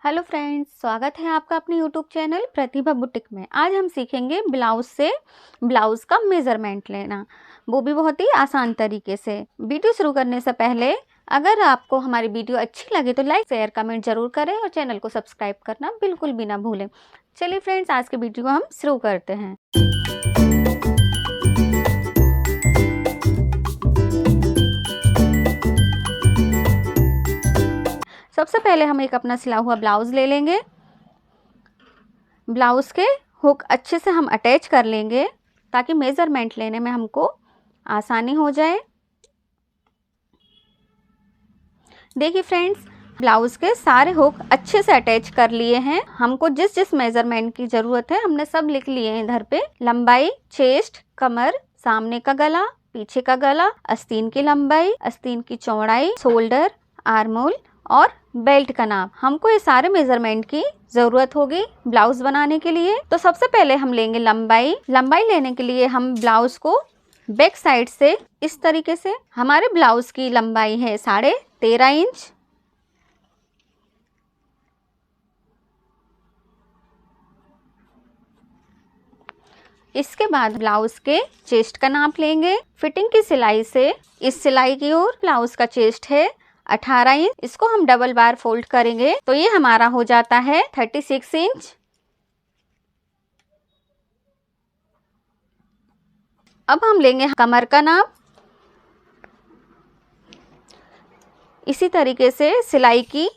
Hello friends, स्वागत है आपका अपने यूट्यूब चैनल प्रतिभा बुटीक में। आज हम सीखेंगे ब्लाउज से ब्लाउज का मेज़रमेंट लेना, वो भी बहुत ही आसान तरीके से। वीडियो शुरू करने से पहले अगर आपको हमारी वीडियो अच्छी लगे तो लाइक शेयर कमेंट जरूर करें और चैनल को सब्सक्राइब करना बिल्कुल भी ना भूलें। चलिए फ्रेंड्स, आज के वीडियो को हम शुरू करते हैं। सबसे पहले हम एक अपना सिला हुआ ब्लाउज ले लेंगे। ब्लाउज के हुक अच्छे से हम अटैच कर लेंगे ताकि मेज़रमेंट लेने में हमको आसानी हो जाए। देखिए फ्रेंड्स, ब्लाउज के सारे हुक अच्छे से अटैच कर लिए हैं। हमको जिस जिस मेज़रमेंट की ज़रूरत है हमने सब लिख लिए हैं इधर पे। लंबाई, चेस्ट, कमर, सामने का गला, पीछे का गला, आस्तीन की लंबाई, आस्तीन की चौड़ाई, शोल्डर, आर्म होल और बेल्ट का नाप। हमको ये सारे मेजरमेंट की जरूरत होगी ब्लाउज बनाने के लिए। तो सबसे पहले हम लेंगे लंबाई। लंबाई लेने के लिए हम ब्लाउज को बैक साइड से इस तरीके से, हमारे ब्लाउज की लंबाई है 13.5 इंच। इसके बाद ब्लाउज के चेस्ट का नाप लेंगे। फिटिंग की सिलाई से इस सिलाई की ओर ब्लाउज का चेस्ट है 18 इंच। इसको हम डबल बार फोल्ड करेंगे तो ये हमारा हो जाता है 36 इंच। अब हम लेंगे कमर का नाप। इसी तरीके से सिलाई की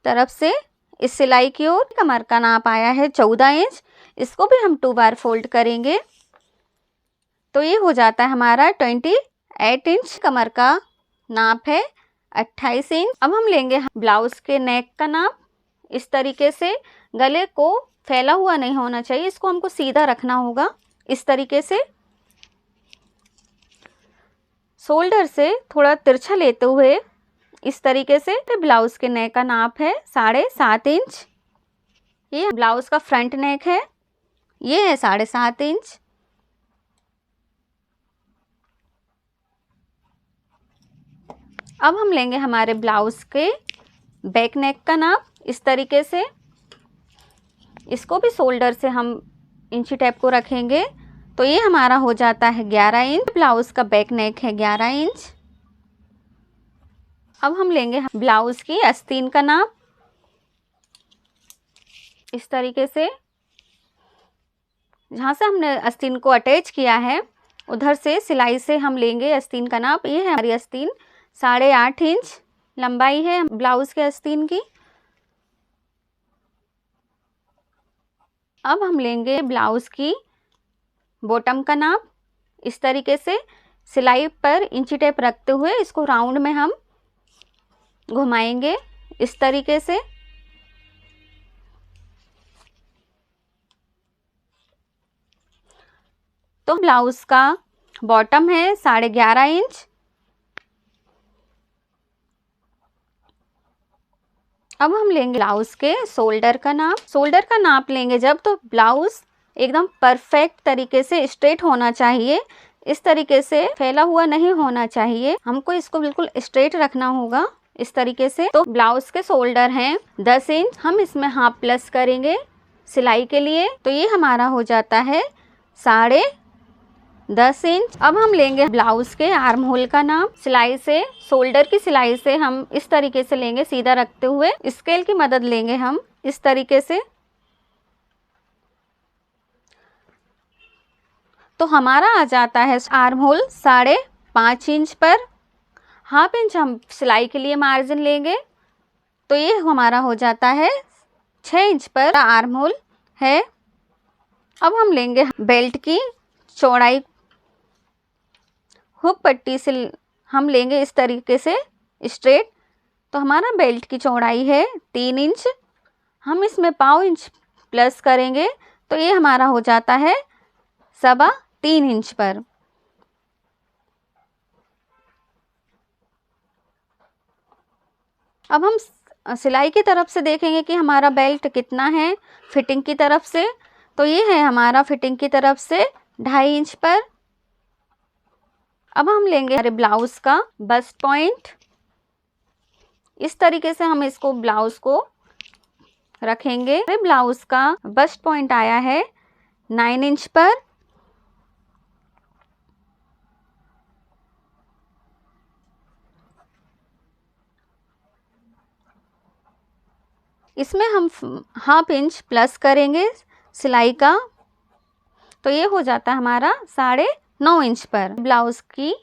तरफ से इस सिलाई की ओर कमर का नाप आया है 14 इंच। इसको भी हम 2 बार फोल्ड करेंगे तो ये हो जाता है हमारा 28 इंच। कमर का नाप है 28 इंच। अब हम लेंगे ब्लाउज के नेक का नाप। इस तरीके से गले को फैला हुआ नहीं होना चाहिए, इसको हमको सीधा रखना होगा इस तरीके से। शोल्डर से थोड़ा तिरछा लेते हुए इस तरीके से ब्लाउज के नेक का नाप है 7.5 इंच। ये ब्लाउज का फ्रंट नेक है, ये है 7.5 इंच। अब हम लेंगे हमारे ब्लाउज के बैक नेक का नाप इस तरीके से। इसको भी शोल्डर से हम इंची टेप को रखेंगे तो ये हमारा हो जाता है 11 इंच। ब्लाउज का बैक नेक है 11 इंच। अब हम लेंगे ब्लाउज की आस्तीन का नाप इस तरीके से। जहाँ से हमने आस्तीन को अटैच किया है उधर से सिलाई से हम लेंगे आस्तीन का नाप। ये है हमारी आस्तीन 8.5 इंच लंबाई है ब्लाउज के आस्तीन की। अब हम लेंगे ब्लाउज की बॉटम का नाप। इस तरीके से सिलाई पर इंची टेप रखते हुए इसको राउंड में हम घुमाएंगे इस तरीके से। तो ब्लाउज का बॉटम है 11.5 इंच। अब हम लेंगे ब्लाउज के शोल्डर का नाप। शोल्डर का नाप लेंगे जब तो ब्लाउज एकदम परफेक्ट तरीके से स्ट्रेट होना चाहिए, इस तरीके से फैला हुआ नहीं होना चाहिए। हमको इसको बिल्कुल स्ट्रेट रखना होगा इस तरीके से। तो ब्लाउज के शोल्डर हैं 10 इंच। हम इसमें हाफ प्लस करेंगे सिलाई के लिए तो ये हमारा हो जाता है 10.5 इंच। अब हम लेंगे ब्लाउज के आर्म होल का नाप। सिलाई से शोल्डर की सिलाई से हम इस तरीके से लेंगे सीधा रखते हुए। स्केल की मदद लेंगे हम इस तरीके से। तो हमारा आ जाता है आर्म होल 5.5 इंच पर। हाफ इंच हम सिलाई के लिए मार्जिन लेंगे तो ये हमारा हो जाता है 6 इंच पर आर्म होल है। अब हम लेंगे बेल्ट की चौड़ाई। हुक पट्टी से हम लेंगे इस तरीके से स्ट्रेट। तो हमारा बेल्ट की चौड़ाई है 3 इंच। हम इसमें 0.5 इंच प्लस करेंगे तो ये हमारा हो जाता है 3.25 इंच पर। अब हम सिलाई की तरफ से देखेंगे कि हमारा बेल्ट कितना है फिटिंग की तरफ से। तो ये है हमारा फिटिंग की तरफ से 2.5 इंच पर। अब हम लेंगे हमारे ब्लाउज का बस्ट पॉइंट। इस तरीके से हम इसको ब्लाउज को रखेंगे। ब्लाउज का बस्ट पॉइंट आया है 9 इंच पर। इसमें हम ½ इंच प्लस करेंगे सिलाई का, तो ये हो जाता है हमारा 9.5 इंच पर। ब्लाउज की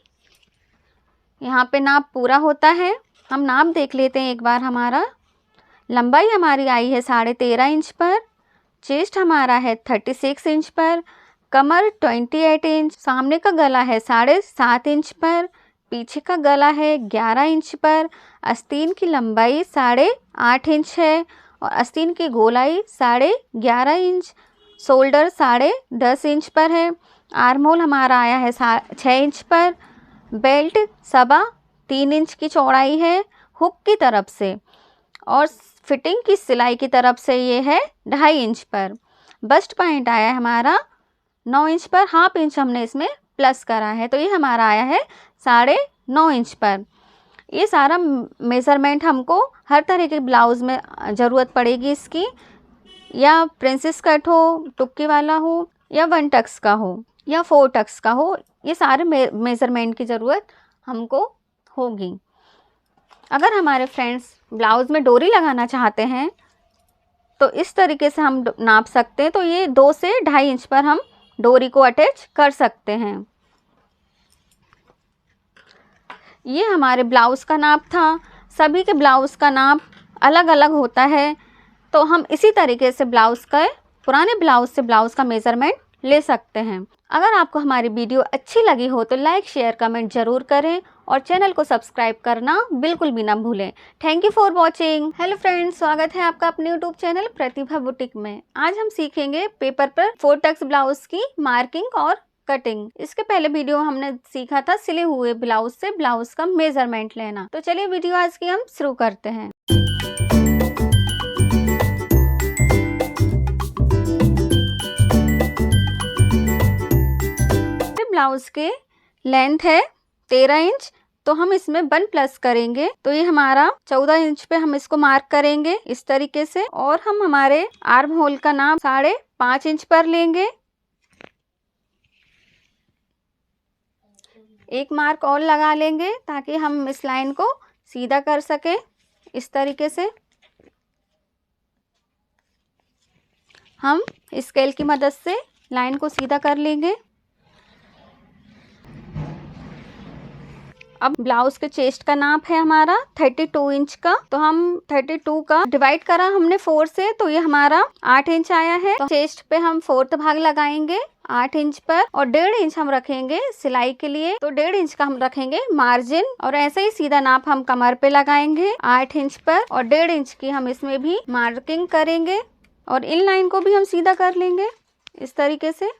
यहाँ पे नाप पूरा होता है। हम नाप देख लेते हैं एक बार। हमारा लंबाई हमारी आई है 13.5 इंच पर, चेस्ट हमारा है 36 इंच पर, कमर 28 इंच, सामने का गला है 7.5 इंच पर, पीछे का गला है 11 इंच पर, आस्तीन की लंबाई 8.5 इंच है और आस्तीन की गोलाई 11.5 इंच, शोल्डर 10.5 इंच पर है। आर्म होल हमारा आया है 6 इंच पर, बेल्ट 3.25 इंच की चौड़ाई है हुक की तरफ से, और फिटिंग की सिलाई की तरफ से ये है 2.5 इंच पर। बस्ट पॉइंट आया है हमारा 9 इंच पर, ½ इंच हमने इसमें प्लस करा है, तो ये हमारा आया है 9.5 इंच पर। ये सारा मेज़रमेंट हमको हर तरह के ब्लाउज़ में ज़रूरत पड़ेगी इसकी, या प्रिंसेस कट हो, टुक्की वाला हो, या 1 टक्स का हो, या 4 टक्स का हो, ये सारे मेज़रमेंट की ज़रूरत हमको होगी। अगर हमारे फ्रेंड्स ब्लाउज़ में डोरी लगाना चाहते हैं तो इस तरीके से हम नाप सकते हैं। तो ये 2 से 2.5 इंच पर हम डोरी को अटैच कर सकते हैं। ये हमारे ब्लाउज़ का नाप था। सभी के ब्लाउज़ का नाप अलग अलग होता है, तो हम इसी तरीके से ब्लाउज़ का, पुराने ब्लाउज़ से ब्लाउज़ का मेज़रमेंट ले सकते हैं। अगर आपको हमारी वीडियो अच्छी लगी हो तो लाइक शेयर कमेंट ज़रूर करें और चैनल को सब्सक्राइब करना बिल्कुल भी ना भूलें। Thank you for watching. Hello friends, स्वागत है आपका अपने यूट्यूब चैनल प्रतिभा बुटीक में। आज हम सीखेंगे पेपर पर 4 टक्स ब्लाउज की मार्किंग और कटिंग। इसके पहले वीडियो हमने सीखा था सिले हुए ब्लाउज से ब्लाउज का मेजरमेंट लेना। तो चलिए वीडियो आज की हम शुरू करते हैं। ब्लाउज के लेंथ है 13 इंच, तो हम इसमें 1 प्लस करेंगे, तो ये हमारा 14 इंच पे हम इसको मार्क करेंगे इस तरीके से। और हम हमारे आर्म होल का नाप 5.5 इंच पर लेंगे। एक मार्क और लगा लेंगे ताकि हम इस लाइन को सीधा कर सकें इस तरीके से। हम स्केल की मदद से लाइन को सीधा कर लेंगे। अब ब्लाउज के चेस्ट का नाप है हमारा 32 इंच का, तो हम 32 का डिवाइड करा हमने 4 से, तो ये हमारा 8 इंच आया है। तो चेस्ट पे हम 4th भाग लगाएंगे 8 इंच पर, और 1.5 इंच हम रखेंगे सिलाई के लिए, तो 1.5 इंच का हम रखेंगे मार्जिन। और ऐसे ही सीधा नाप हम कमर पे लगाएंगे 8 इंच पर, और 1.5 इंच की हम इसमें भी मार्किंग करेंगे, और इन लाइन को भी हम सीधा कर लेंगे इस तरीके से।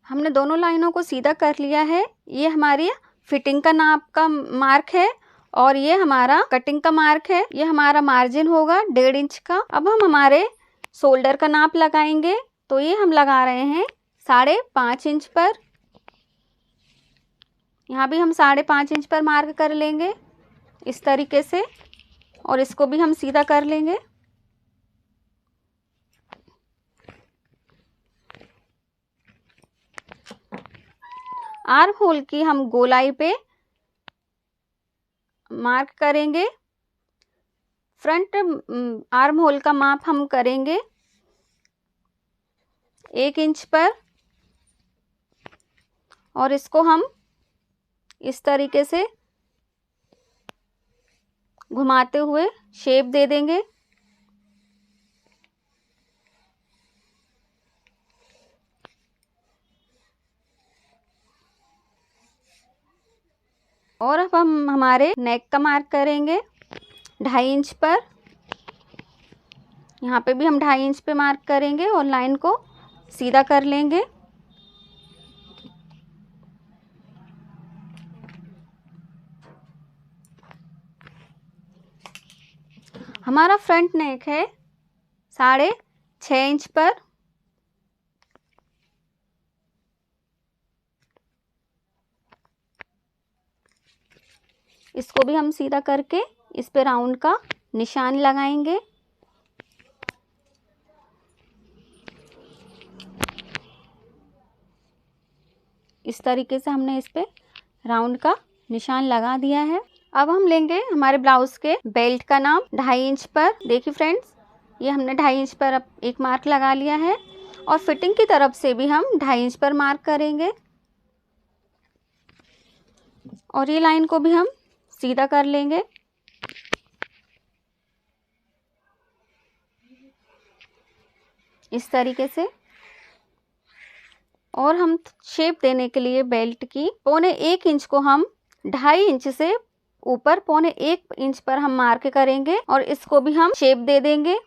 हमने दोनों लाइनों को सीधा कर लिया है। ये हमारी फिटिंग का नाप का मार्क है और ये हमारा कटिंग का मार्क है। ये हमारा मार्जिन होगा 1.5 इंच का। अब हम हमारे शोल्डर का नाप लगाएंगे, तो ये हम लगा रहे हैं 5.5 इंच पर। यहाँ भी हम 5.5 इंच पर मार्क कर लेंगे इस तरीके से, और इसको भी हम सीधा कर लेंगे। आर्म होल की हम गोलाई पे मार्क करेंगे। फ्रंट आर्म होल का माप हम करेंगे 1 इंच पर, और इसको हम इस तरीके से घुमाते हुए शेप दे देंगे। और अब हम हमारे नेक का मार्क करेंगे 2.5 इंच पर। यहाँ पे भी हम 2.5 इंच पे मार्क करेंगे और लाइन को सीधा कर लेंगे। हमारा फ्रंट नेक है 6.5 इंच पर। इसको भी हम सीधा करके इस पे राउंड का निशान लगाएंगे। इस तरीके से हमने इस पे राउंड का निशान लगा दिया है। अब हम लेंगे हमारे ब्लाउज के बेल्ट का नाप 2.5 इंच पर। देखिए फ्रेंड्स, ये हमने 2.5 इंच पर अब एक मार्क लगा लिया है और फिटिंग की तरफ से भी हम 2.5 इंच पर मार्क करेंगे और ये लाइन को भी हम सीधा कर लेंगे। इस तरीके से। और हम शेप देने के लिए बेल्ट की 1.25 इंच को हम 2.5 इंच से ऊपर 1.25 इंच पर हम मार्क करेंगे और इसको भी हम शेप दे देंगे।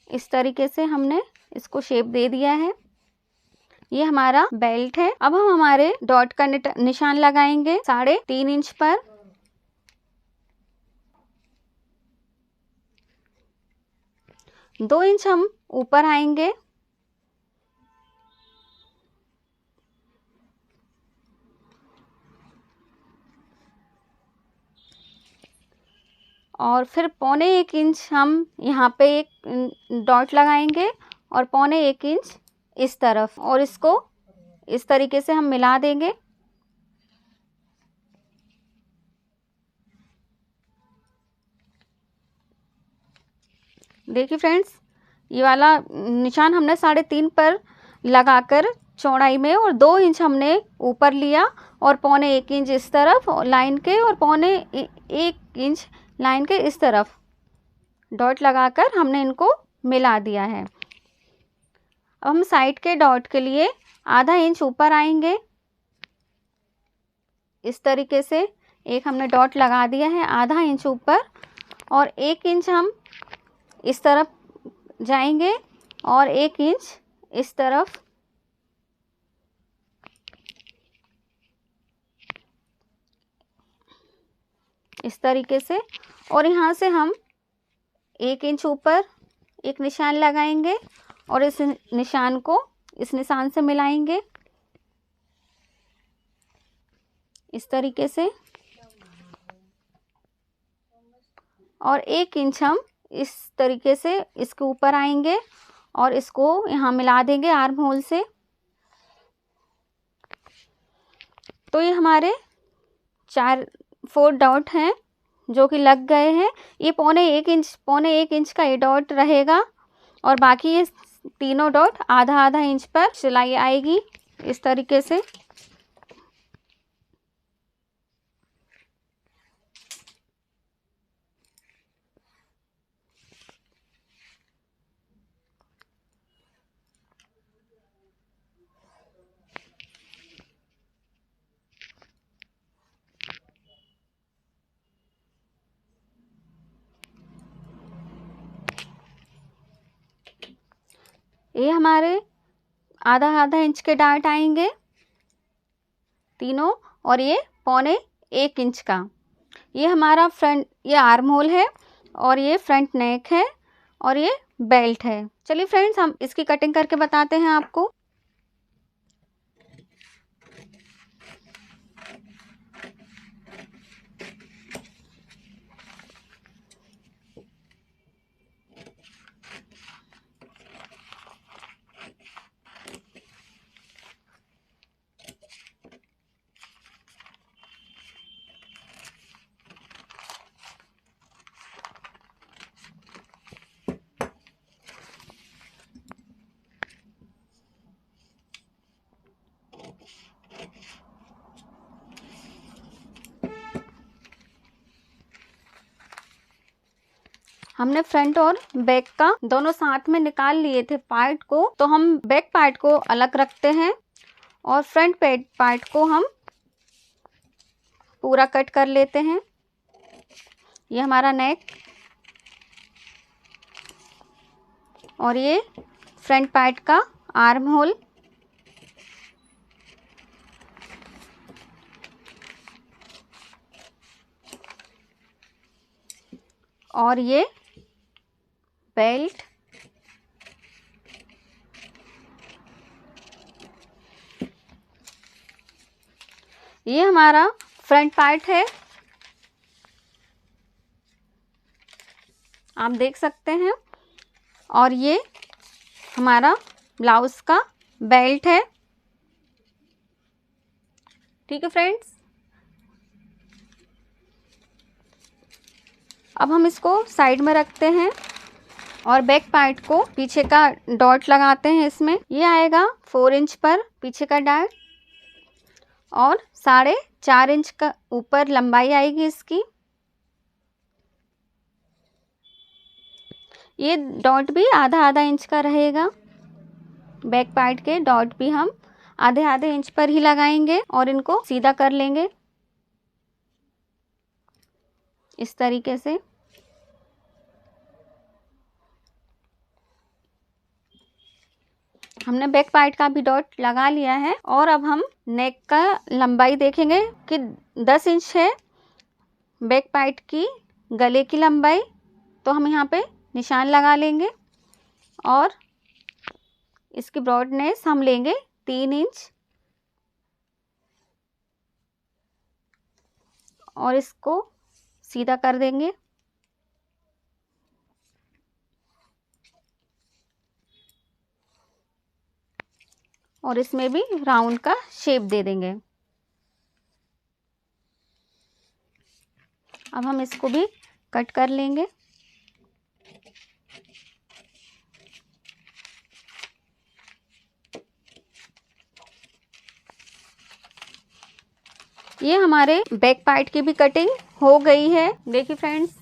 इस तरीके से हमने इसको शेप दे दिया है। ये हमारा बेल्ट है। अब हम हमारे डॉट का निशान लगाएंगे 3.5 इंच पर। दो इंच हम ऊपर आएंगे और फिर 1.25 इंच हम यहाँ पे एक डॉट लगाएंगे और 1.25 इंच इस तरफ और इसको इस तरीके से हम मिला देंगे। देखिए फ्रेंड्स, ये वाला निशान हमने 3.5 पर लगाकर चौड़ाई में और 2 इंच हमने ऊपर लिया और 1.25 इंच इस तरफ लाइन के और 1.25 इंच लाइन के इस तरफ डॉट लगाकर हमने इनको मिला दिया है। अब हम साइड के डॉट के लिए आधा इंच ऊपर आएंगे। इस तरीके से एक हमने डॉट लगा दिया है आधा इंच ऊपर और 1 इंच हम इस तरफ जाएंगे और 1 इंच इस तरफ। इस तरीके से और यहाँ से हम 1 इंच ऊपर एक निशान लगाएंगे और इस निशान को इस निशान से मिलाएंगे इस तरीके से और 1 इंच हम इस तरीके से इसके ऊपर आएंगे और इसको यहाँ मिला देंगे आर्म होल से। तो ये हमारे 4 डॉट हैं जो कि लग गए हैं। ये 1.25 इंच का ये डॉट रहेगा और बाकी ये तीनों डॉट आधा इंच पर सिलाई आएगी इस तरीके से। ये हमारे आधा इंच के डार्ट आएंगे तीनों और ये 1.25 इंच का। ये हमारा फ्रंट, ये आर्म होल है और ये फ्रंट नेक है और ये बेल्ट है। चलिए फ्रेंड्स, हम इसकी कटिंग करके बताते हैं आपको। हमने फ्रंट और बैक का दोनों साथ में निकाल लिए थे पार्ट को, तो हम बैक पार्ट को अलग रखते हैं और फ्रंट पार्ट को हम पूरा कट कर लेते हैं। ये हमारा नेक और ये फ्रंट पार्ट का आर्म होल। और ये बेल्ट ये हमारा फ्रंट पार्ट है, आप देख सकते हैं। और ये हमारा ब्लाउज का बेल्ट है। ठीक है फ्रेंड्स, अब हम इसको साइड में रखते हैं और बैक पार्ट को पीछे का डॉट लगाते हैं। इसमें ये आएगा 4 इंच पर पीछे का डॉट और 4.5 इंच का ऊपर लंबाई आएगी इसकी। ये डॉट भी आधा इंच का रहेगा। बैक पार्ट के डॉट भी हम आधे इंच पर ही लगाएंगे और इनको सीधा कर लेंगे इस तरीके से। हमने बैक पार्ट का भी डॉट लगा लिया है और अब हम नेक का लंबाई देखेंगे कि 10 इंच है बैक पार्ट की गले की लंबाई, तो हम यहाँ पे निशान लगा लेंगे और इसकी ब्रॉडनेस हम लेंगे 3 इंच और इसको सीधा कर देंगे और इसमें भी राउंड का शेप दे देंगे। अब हम इसको भी कट कर लेंगे। ये हमारे बैक पार्ट की भी कटिंग हो गई है। देखिए फ्रेंड्स,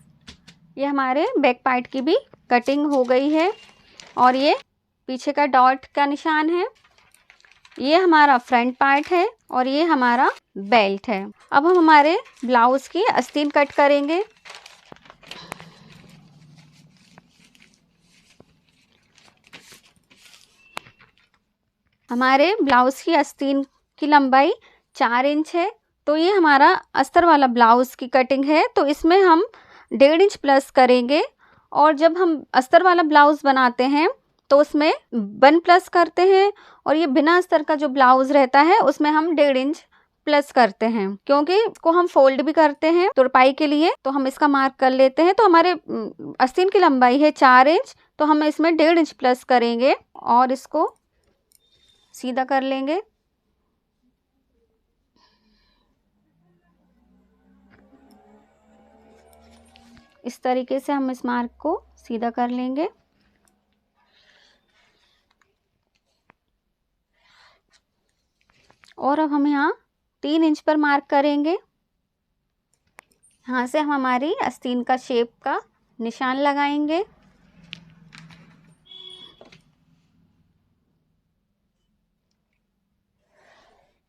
ये हमारे बैक पार्ट की भी कटिंग हो गई है और ये पीछे का डॉट का निशान है। ये हमारा फ्रंट पार्ट है और ये हमारा बेल्ट है। अब हम हमारे ब्लाउज की आस्तीन कट करेंगे। हमारे ब्लाउज की आस्तीन की लंबाई 4 इंच है, तो ये हमारा अस्तर वाला ब्लाउज की कटिंग है, तो इसमें हम 1.5 इंच प्लस करेंगे। और जब हम अस्तर वाला ब्लाउज बनाते हैं तो उसमें 1 प्लस करते हैं और ये बिना अस्तर का जो ब्लाउज रहता है उसमें हम 1.5 इंच प्लस करते हैं, क्योंकि इसको हम फोल्ड भी करते हैं तुरपाई के लिए, तो हम इसका मार्क कर लेते हैं। तो हमारे आस्तीन की लंबाई है 4 इंच, तो हम इसमें 1.5 इंच प्लस करेंगे और इसको सीधा कर लेंगे। इस तरीके से हम इस मार्क को सीधा कर लेंगे। और अब हम यहाँ 3 इंच पर मार्क करेंगे। यहाँ से हम हमारी आस्तीन का शेप का निशान लगाएंगे।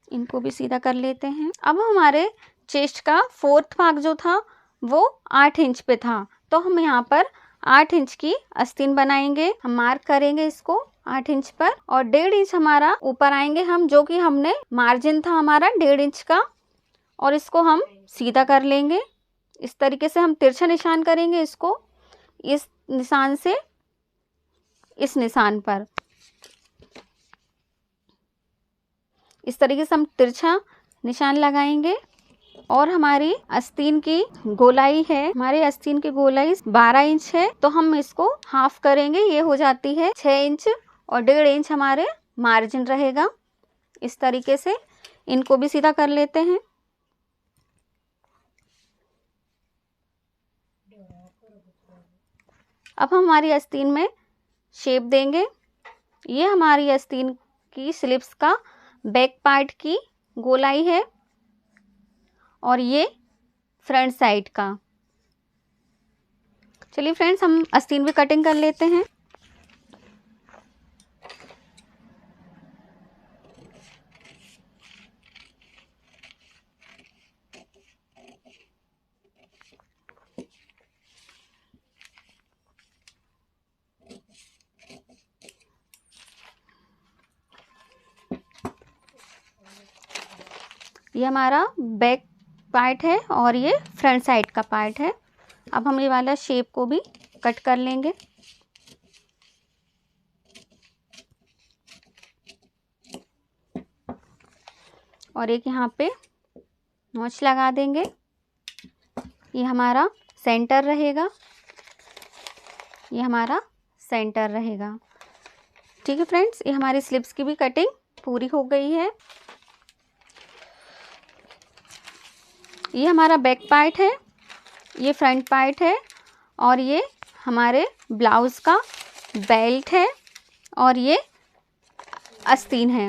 इनको भी सीधा कर लेते हैं। अब हमारे चेस्ट का 4th भाग जो था वो 8 इंच पे था, तो हम यहाँ पर 8 इंच की आस्तीन बनाएंगे। हम मार्क करेंगे इसको 8 इंच पर और 1.5 इंच हमारा ऊपर आएंगे हम, जो कि हमने मार्जिन था हमारा 1.5 इंच का, और इसको हम सीधा कर लेंगे। इस तरीके से हम तिरछा निशान करेंगे इसको, इस निशान से इस निशान पर। इस तरीके से हम तिरछा निशान लगाएंगे। और हमारी आस्तीन की गोलाई है, हमारी आस्तीन की गोलाई 12 इंच है, तो हम इसको हाफ करेंगे, ये हो जाती है 6 इंच और 1.5 इंच हमारे मार्जिन रहेगा। इस तरीके से इनको भी सीधा कर लेते हैं। अब हम हमारी आस्तीन में शेप देंगे। ये हमारी आस्तीन की स्लिप्स का बैक पार्ट की गोलाई है और ये फ्रंट साइड का। चलिए फ्रेंड्स, हम आस्तीन भी कटिंग कर लेते हैं। ये हमारा बैक पार्ट है और ये फ्रंट साइड का पार्ट है। अब हम ये वाला शेप को भी कट कर लेंगे। और एक यहाँ पे नॉच लगा देंगे। ये हमारा सेंटर रहेगा, ये हमारा सेंटर रहेगा। ठीक है फ्रेंड्स, ये हमारी स्लीव्स की भी कटिंग पूरी हो गई है। ये हमारा बैक पार्ट है, ये फ्रंट पार्ट है और ये हमारे ब्लाउज़ का बेल्ट है और ये आस्तीन है।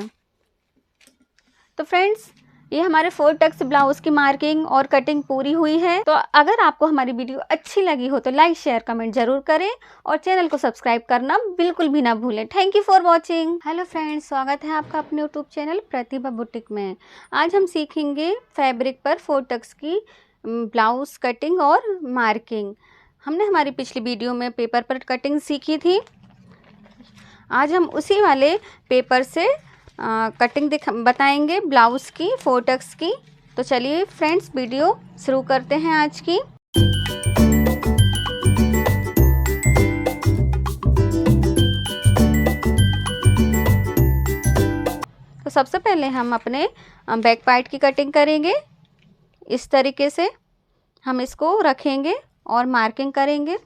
तो फ्रेंड्स, ये हमारे 4 टक्स ब्लाउज की मार्किंग और कटिंग पूरी हुई है। तो अगर आपको हमारी वीडियो अच्छी लगी हो तो लाइक शेयर कमेंट जरूर करें और चैनल को सब्सक्राइब करना बिल्कुल भी ना भूलें। Thank you for watching. Hello friends, स्वागत है आपका अपने यूट्यूब चैनल प्रतिभा बुटीक में। आज हम सीखेंगे फैब्रिक पर 4 टक्स की ब्लाउज कटिंग और मार्किंग। हमने हमारी पिछली वीडियो में पेपर पर कटिंग सीखी थी। आज हम उसी वाले पेपर से कटिंग बताएंगे ब्लाउज़ की 4 टक्स की। तो चलिए फ्रेंड्स, वीडियो शुरू करते हैं आज की। तो सबसे पहले हम अपने बैक पार्ट की कटिंग करेंगे। इस तरीके से हम इसको रखेंगे और मार्किंग करेंगे।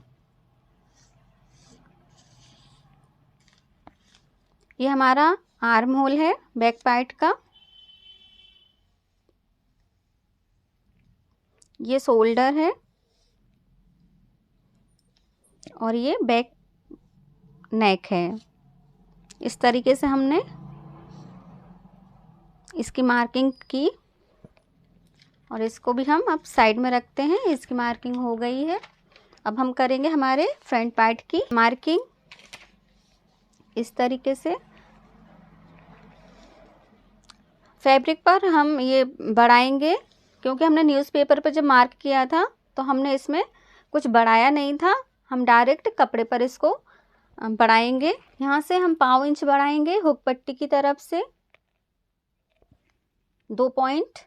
ये हमारा आर्म होल है बैक पार्ट का, ये शोल्डर है और ये बैक नेक है। इस तरीके से हमने इसकी मार्किंग की और इसको भी हम अब साइड में रखते हैं। इसकी मार्किंग हो गई है। अब हम करेंगे हमारे फ्रंट पार्ट की मार्किंग। इस तरीके से फैब्रिक पर हम ये बढ़ाएंगे, क्योंकि हमने न्यूज़पेपर पर जब मार्क किया था तो हमने इसमें कुछ बढ़ाया नहीं था। हम डायरेक्ट कपड़े पर इसको बढ़ाएंगे। यहाँ से हम 1/2 इंच बढ़ाएंगे हुक पट्टी की तरफ से 2 पॉइंट।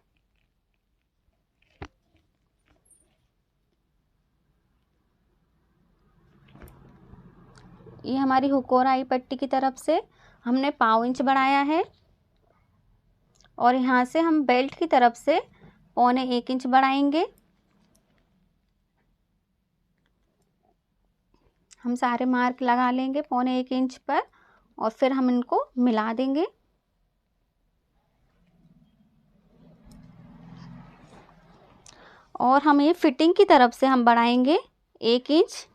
ये हमारी हुक और आई पट्टी की तरफ से हमने 1/2 इंच बढ़ाया है और यहाँ से हम बेल्ट की तरफ से 1.25 इंच बढ़ाएंगे। हम सारे मार्क लगा लेंगे 1.25 इंच पर और फिर हम इनको मिला देंगे। और हम ये फिटिंग की तरफ से हम बढ़ाएंगे 1 इंच।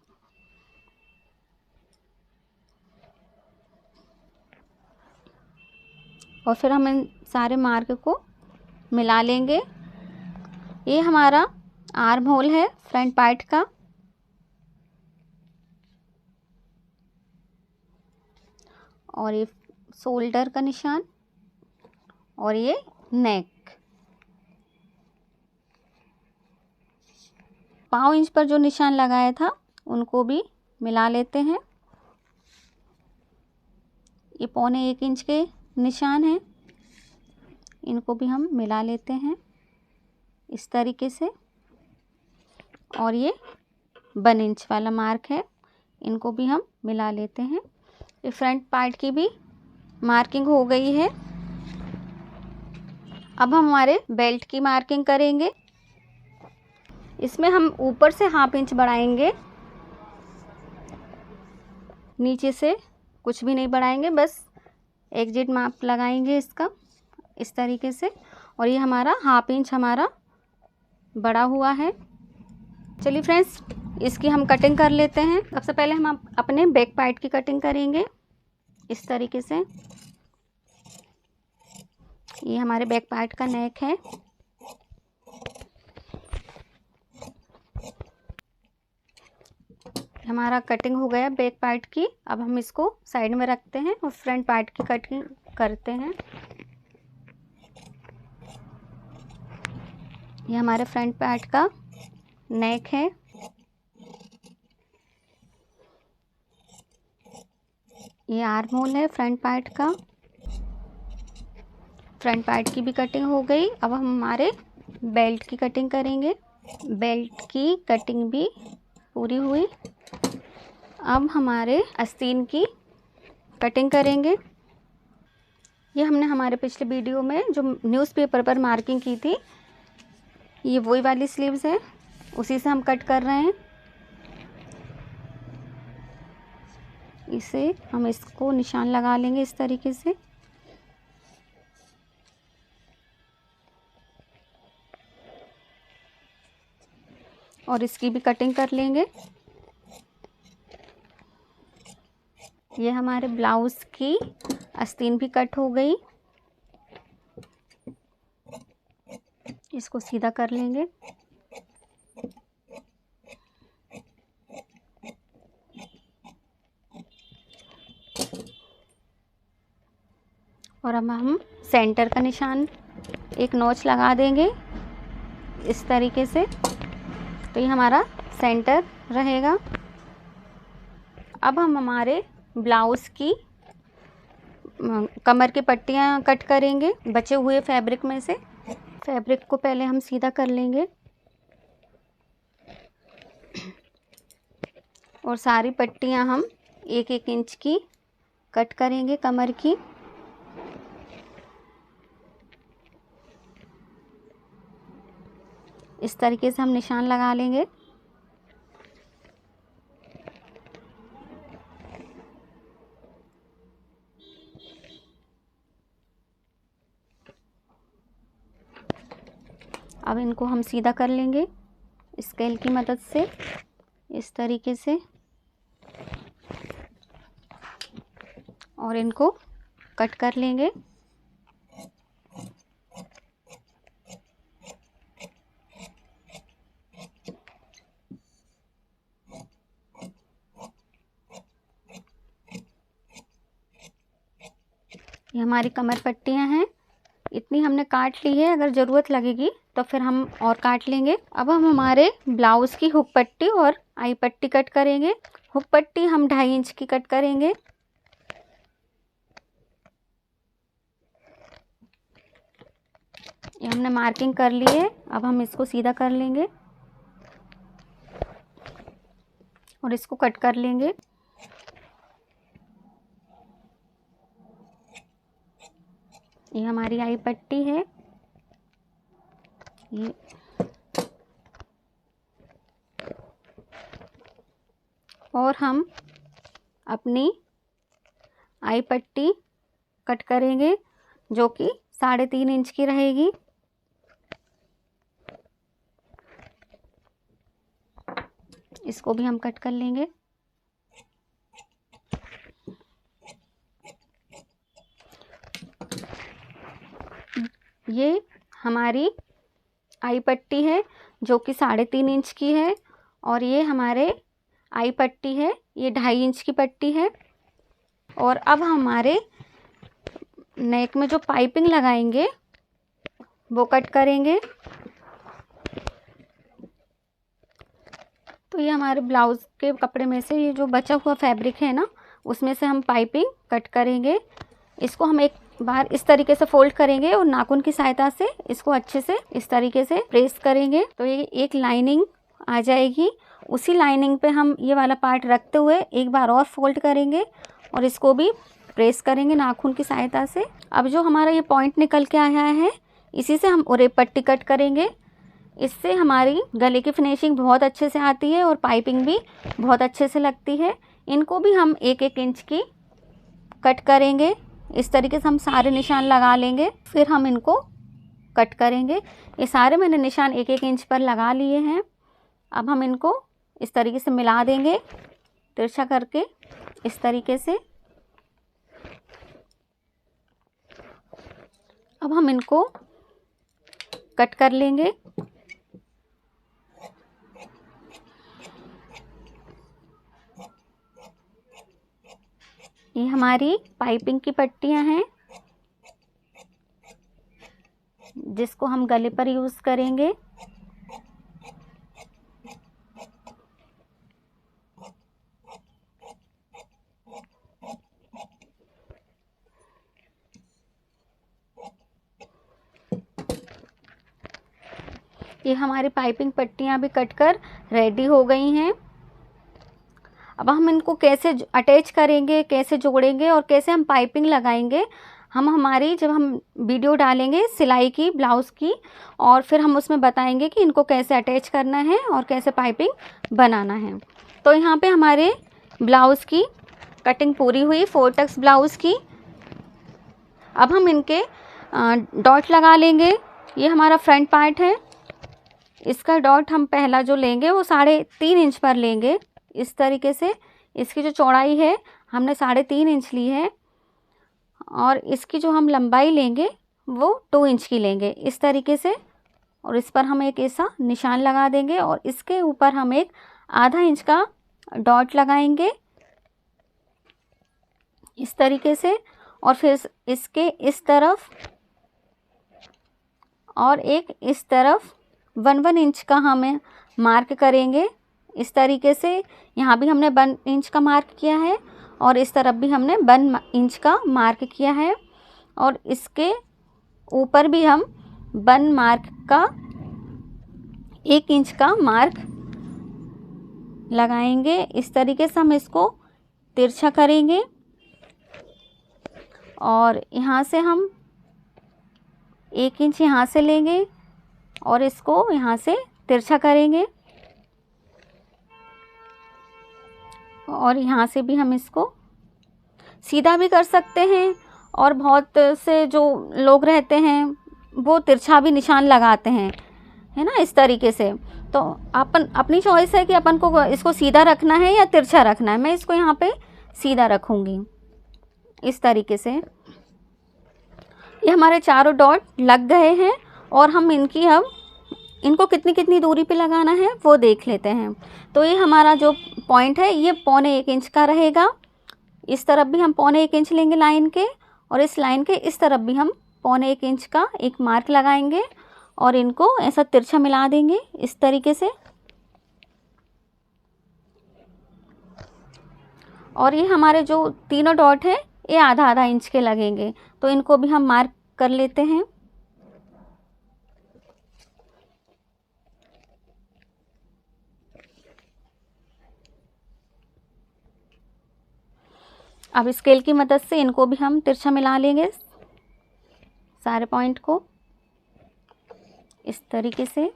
और फिर हम इन सारे मार्क को मिला लेंगे। ये हमारा आर्म होल है फ्रंट पार्ट का और ये शोल्डर का निशान और ये नेक। 1/2 इंच पर जो निशान लगाया था उनको भी मिला लेते हैं। ये 1.25 इंच के निशान हैं, इनको भी हम मिला लेते हैं इस तरीके से। और ये 1 इंच वाला मार्क है, इनको भी हम मिला लेते हैं। ये फ्रंट पार्ट की भी मार्किंग हो गई है। अब हम हमारे बेल्ट की मार्किंग करेंगे। इसमें हम ऊपर से 1/2 इंच बढ़ाएंगे, नीचे से कुछ भी नहीं बढ़ाएंगे, बस एग्जिट माप लगाएंगे इसका इस तरीके से। और ये हमारा 1/2 इंच हमारा बड़ा हुआ है। चलिए फ्रेंड्स, इसकी हम कटिंग कर लेते हैं। सबसे पहले हम अपने बैक पार्ट की कटिंग करेंगे इस तरीके से। ये हमारे बैक पार्ट का नेक है। हमारा कटिंग हो गया बैक पार्ट की। अब हम इसको साइड में रखते हैं और फ्रंट पार्ट की कटिंग करते हैं। ये हमारे फ्रंट पार्ट का नेक है। ये आर्म होल है फ्रंट पार्ट का। फ्रंट पार्ट की भी कटिंग हो गई। अब हम हमारे बेल्ट की कटिंग करेंगे। बेल्ट की कटिंग भी पूरी हुई। अब हमारे आस्तीन की कटिंग करेंगे। ये हमने हमारे पिछले वीडियो में जो न्यूज़पेपर पर मार्किंग की थी ये वही वाली स्लीव्स है, उसी से हम कट कर रहे हैं। इसे हम इसको निशान लगा लेंगे इस तरीके से। और इसकी भी कटिंग कर लेंगे। ये हमारे ब्लाउज की आस्तीन भी कट हो गई। इसको सीधा कर लेंगे। और अब हम सेंटर का निशान एक नोच लगा देंगे इस तरीके से, तो ये हमारा सेंटर रहेगा। अब हम हमारे ब्लाउज़ की कमर की पट्टियाँ कट करेंगे बचे हुए फैब्रिक में से। फैब्रिक को पहले हम सीधा कर लेंगे और सारी पट्टियाँ हम 1-1 इंच की कट करेंगे कमर की। इस तरीके से हम निशान लगा लेंगे। अब इनको हम सीधा कर लेंगे स्केल की मदद से इस तरीके से, और इनको कट कर लेंगे। ये हमारी कमर पट्टियाँ हैं, इतनी हमने काट ली है। अगर ज़रूरत लगेगी तो फिर हम और काट लेंगे। अब हम हमारे ब्लाउज़ की हुक पट्टी और आई पट्टी कट करेंगे। हुक पट्टी हम 2.5 इंच की कट करेंगे। ये हमने मार्किंग कर ली है। अब हम इसको सीधा कर लेंगे और इसको कट कर लेंगे। ये हमारी आई पट्टी है। ये और हम अपनी आई पट्टी कट करेंगे जो कि 3.5 इंच की रहेगी। इसको भी हम कट कर लेंगे। ये हमारी आई पट्टी है जो कि 3.5 इंच की है, और ये हमारे आई पट्टी है, ये 2.5 इंच की पट्टी है। और अब हमारे नेक में जो पाइपिंग लगाएंगे वो कट करेंगे। तो ये हमारे ब्लाउज़ के कपड़े में से ये जो बचा हुआ फैब्रिक है ना, उसमें से हम पाइपिंग कट करेंगे। इसको हम एक बार इस तरीके से फोल्ड करेंगे और नाखून की सहायता से इसको अच्छे से इस तरीके से प्रेस करेंगे, तो ये एक लाइनिंग आ जाएगी। उसी लाइनिंग पे हम ये वाला पार्ट रखते हुए एक बार और फोल्ड करेंगे और इसको भी प्रेस करेंगे नाखून की सहायता से। अब जो हमारा ये पॉइंट निकल के आया है, इसी से हम उरे पट्टी कट करेंगे। इससे हमारी गले की फिनिशिंग बहुत अच्छे से आती है और पाइपिंग भी बहुत अच्छे से लगती है। इनको भी हम 1-1 इंच की कट करेंगे। इस तरीके से हम सारे निशान लगा लेंगे, फिर हम इनको कट करेंगे। ये सारे मैंने निशान 1-1 इंच पर लगा लिए हैं। अब हम इनको इस तरीके से मिला देंगे तिरछा करके इस तरीके से। अब हम इनको कट कर लेंगे। ये हमारी पाइपिंग की पट्टियां हैं जिसको हम गले पर यूज़ करेंगे। ये हमारी पाइपिंग पट्टियां भी कटकर रेडी हो गई हैं। अब हम इनको कैसे अटैच करेंगे, कैसे जोड़ेंगे और कैसे हम पाइपिंग लगाएंगे, हमारी जब हम वीडियो डालेंगे सिलाई की, ब्लाउज़ की, और फिर हम उसमें बताएंगे कि इनको कैसे अटैच करना है और कैसे पाइपिंग बनाना है। तो यहाँ पे हमारे ब्लाउज़ की कटिंग पूरी हुई, 4 टक्स ब्लाउज़ की। अब हम इनके डॉट लगा लेंगे। ये हमारा फ्रंट पार्ट है, इसका डॉट हम पहला जो लेंगे वो 3.5 इंच पर लेंगे। इस तरीके से इसकी जो चौड़ाई है हमने 3.5 इंच ली है, और इसकी जो हम लंबाई लेंगे वो 2 इंच की लेंगे इस तरीके से। और इस पर हम एक ऐसा निशान लगा देंगे और इसके ऊपर हम एक आधा इंच का डॉट लगाएंगे इस तरीके से। और फिर इसके इस तरफ और एक इस तरफ 1 इंच का हमें मार्क करेंगे इस तरीके से। यहाँ भी हमने 1 इंच का मार्क किया है और इस तरफ भी हमने 1 इंच का मार्क किया है, और इसके ऊपर भी हम 1 मार्क का 1 इंच का मार्क लगाएंगे। इस तरीके से हम इसको तिरछा करेंगे और यहाँ से हम 1 इंच यहाँ से लेंगे और इसको यहाँ से तिरछा करेंगे, और यहाँ से भी हम इसको सीधा भी कर सकते हैं। और बहुत से जो लोग रहते हैं वो तिरछा भी निशान लगाते हैं, है ना, इस तरीके से। तो अपनी चॉइस है कि अपन को इसको सीधा रखना है या तिरछा रखना है। मैं इसको यहाँ पे सीधा रखूँगी इस तरीके से। ये हमारे चारों डॉट लग गए हैं और हम इनको कितनी कितनी दूरी पे लगाना है वो देख लेते हैं। तो ये हमारा जो पॉइंट है ये 1.25 इंच का रहेगा। इस तरफ भी हम 1.25 इंच लेंगे लाइन के, और इस लाइन के इस तरफ भी हम 1.25 इंच का एक मार्क लगाएंगे और इनको ऐसा तिरछा मिला देंगे इस तरीके से। और ये हमारे जो तीनों डॉट हैं ये आधा आधा इंच के लगेंगे, तो इनको भी हम मार्क कर लेते हैं। अब स्केल की मदद से इनको भी हम तिरछा मिला लेंगे सारे पॉइंट को इस तरीके से।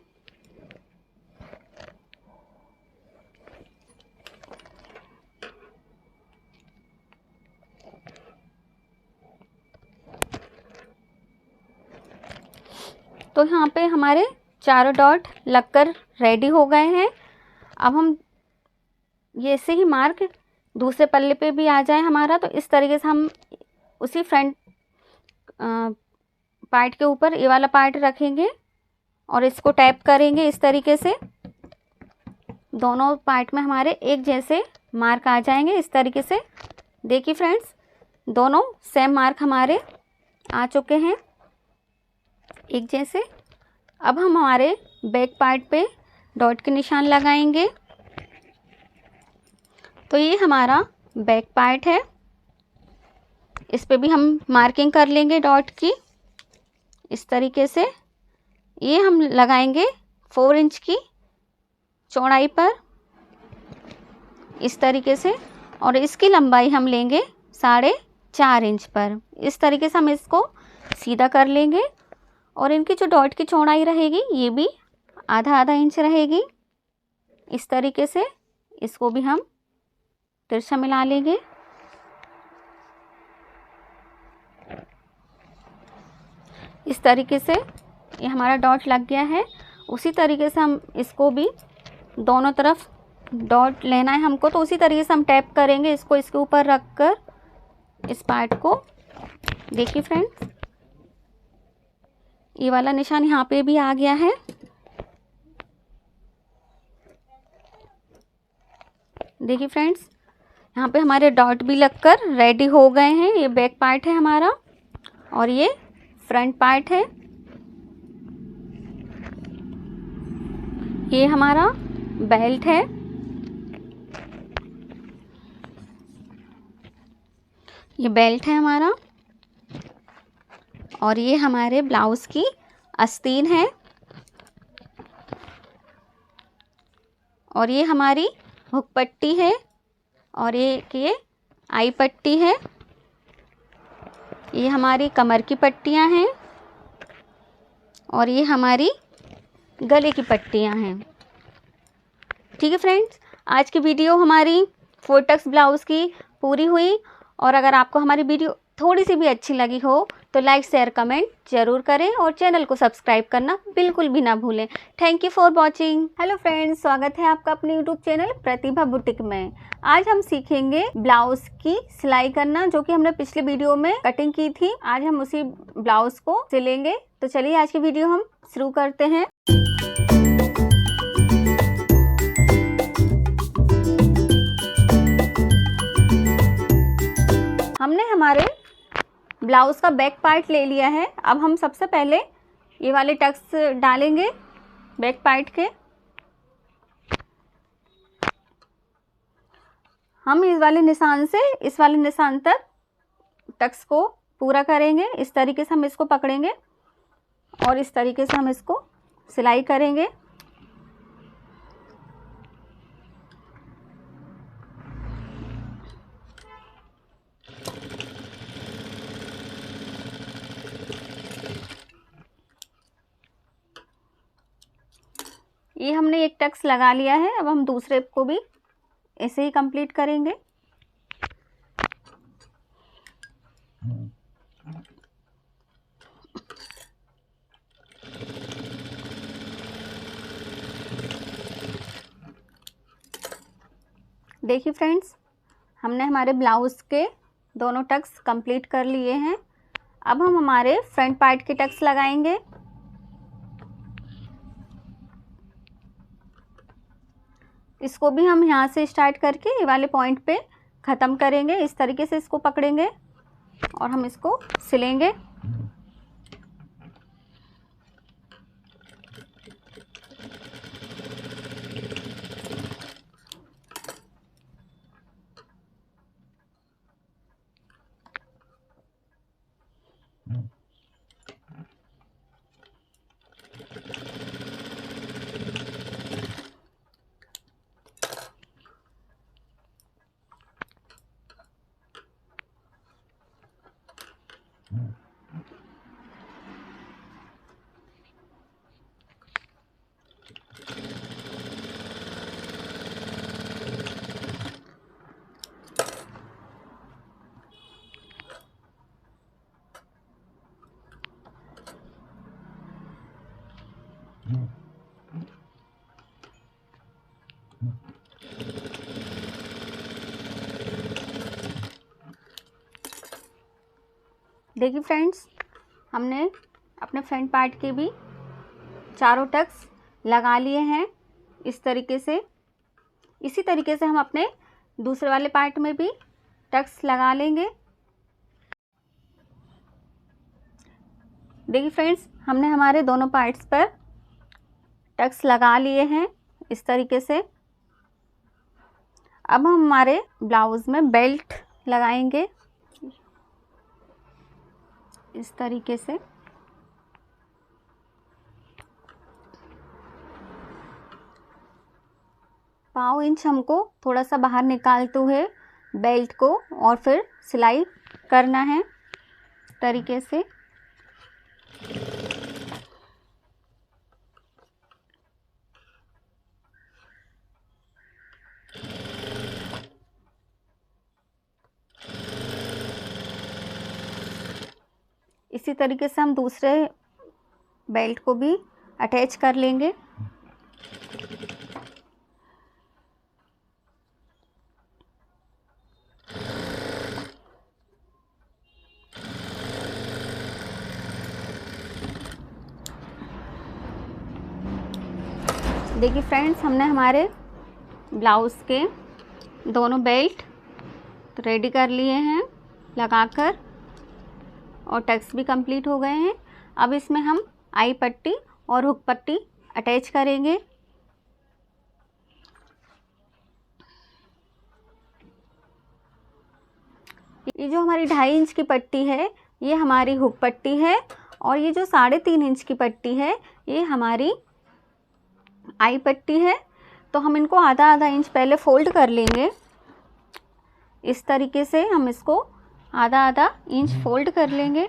तो यहाँ पे हमारे चारों डॉट लगकर रेडी हो गए हैं। अब हम ये ऐसे ही मार्क दूसरे पल्ले पे भी आ जाए हमारा, तो इस तरीके से हम उसी फ्रंट पार्ट के ऊपर ये वाला पार्ट रखेंगे और इसको टैप करेंगे इस तरीके से। दोनों पार्ट में हमारे एक जैसे मार्क आ जाएंगे इस तरीके से। देखिए फ्रेंड्स, दोनों सेम मार्क हमारे आ चुके हैं एक जैसे। अब हम हमारे बैक पार्ट पे डॉट के निशान लगाएंगे। तो ये हमारा बैक पार्ट है, इस पे भी हम मार्किंग कर लेंगे डॉट की इस तरीके से। ये हम लगाएंगे 4 इंच की चौड़ाई पर इस तरीके से, और इसकी लंबाई हम लेंगे 4.5 इंच पर। इस तरीके से हम इसको सीधा कर लेंगे, और इनकी जो डॉट की चौड़ाई रहेगी ये भी आधा आधा इंच रहेगी इस तरीके से। इसको भी हम तिरछा मिला लेंगे। इस तरीके से ये हमारा डॉट लग गया है। उसी तरीके से हम इसको भी दोनों तरफ डॉट लेना है हमको, तो उसी तरीके से हम टैप करेंगे इसको इसके ऊपर रख कर इस पार्ट को। देखिए फ्रेंड्स, ये वाला निशान यहाँ पे भी आ गया है। देखिए फ्रेंड्स, यहाँ पे हमारे डॉट भी लगकर रेडी हो गए हैं। ये बैक पार्ट है हमारा और ये फ्रंट पार्ट है। ये हमारा बेल्ट है। ये बेल्ट है हमारा, और ये हमारे ब्लाउज की आस्तीन है, और ये हमारी हुक पट्टी है, और ये आई पट्टी है। ये हमारी कमर की पट्टियाँ हैं और ये हमारी गले की पट्टियाँ हैं। ठीक है फ्रेंड्स, आज की वीडियो हमारी 4 टक्स ब्लाउज़ की पूरी हुई। और अगर आपको हमारी वीडियो थोड़ी सी भी अच्छी लगी हो तो लाइक शेयर कमेंट जरूर करें और चैनल को सब्सक्राइब करना बिल्कुल भी ना भूलें। Thank you for watching. Hello friends, स्वागत है आपका अपने यूट्यूब चैनल प्रतिभा बुटीक में। आज हम सीखेंगे ब्लाउज की सिलाई करना, जो कि हमने पिछले वीडियो में कटिंग की थी। आज हम उसी ब्लाउज को सिलेंगे। तो चलिए आज की वीडियो हम शुरू करते हैं। हमने हमारे ब्लाउज का बैक पार्ट ले लिया है। अब हम सबसे पहले ये वाले टक्स डालेंगे बैक पार्ट के। हम इस वाले निशान से इस वाले निशान तक टक्स को पूरा करेंगे। इस तरीके से हम इसको पकड़ेंगे और इस तरीके से हम इसको सिलाई करेंगे। ये हमने एक टक्स लगा लिया है। अब हम दूसरे को भी ऐसे ही कंप्लीट करेंगे। देखिए फ्रेंड्स, हमने हमारे ब्लाउज के दोनों टक्स कंप्लीट कर लिए हैं। अब हम हमारे फ्रंट पार्ट के टक्स लगाएंगे। इसको भी हम यहाँ से स्टार्ट करके ये वाले पॉइंट पे ख़त्म करेंगे। इस तरीके से इसको पकड़ेंगे और हम इसको सिलेंगे। देखिए फ्रेंड्स, हमने अपने फ्रंट पार्ट के भी चारों टक्स लगा लिए हैं इस तरीके से। इसी तरीके से हम अपने दूसरे वाले पार्ट में भी टक्स लगा लेंगे। देखिए फ्रेंड्स, हमने हमारे दोनों पार्ट्स पर टक्स लगा लिए हैं इस तरीके से। अब हम हमारे ब्लाउज में बेल्ट लगाएंगे इस तरीके से। पाव इंच हमको थोड़ा सा बाहर निकालते हुए बेल्ट को और फिर सिलाई करना है इस तरीके से। इसी तरीके से हम दूसरे बेल्ट को भी अटैच कर लेंगे। देखिए फ्रेंड्स, हमने हमारे ब्लाउज़ के दोनों बेल्ट रेडी कर लिए हैं लगाकर और टक्स भी कंप्लीट हो गए हैं। अब इसमें हम आई पट्टी और हुक पट्टी अटैच करेंगे। ये जो हमारी 2.5 इंच की पट्टी है ये हमारी हुक पट्टी है और ये जो 3.5 इंच की पट्टी है ये हमारी आई पट्टी है। तो हम इनको आधा इंच पहले फोल्ड कर लेंगे। इस तरीके से हम इसको आधा आधा इंच फोल्ड कर लेंगे।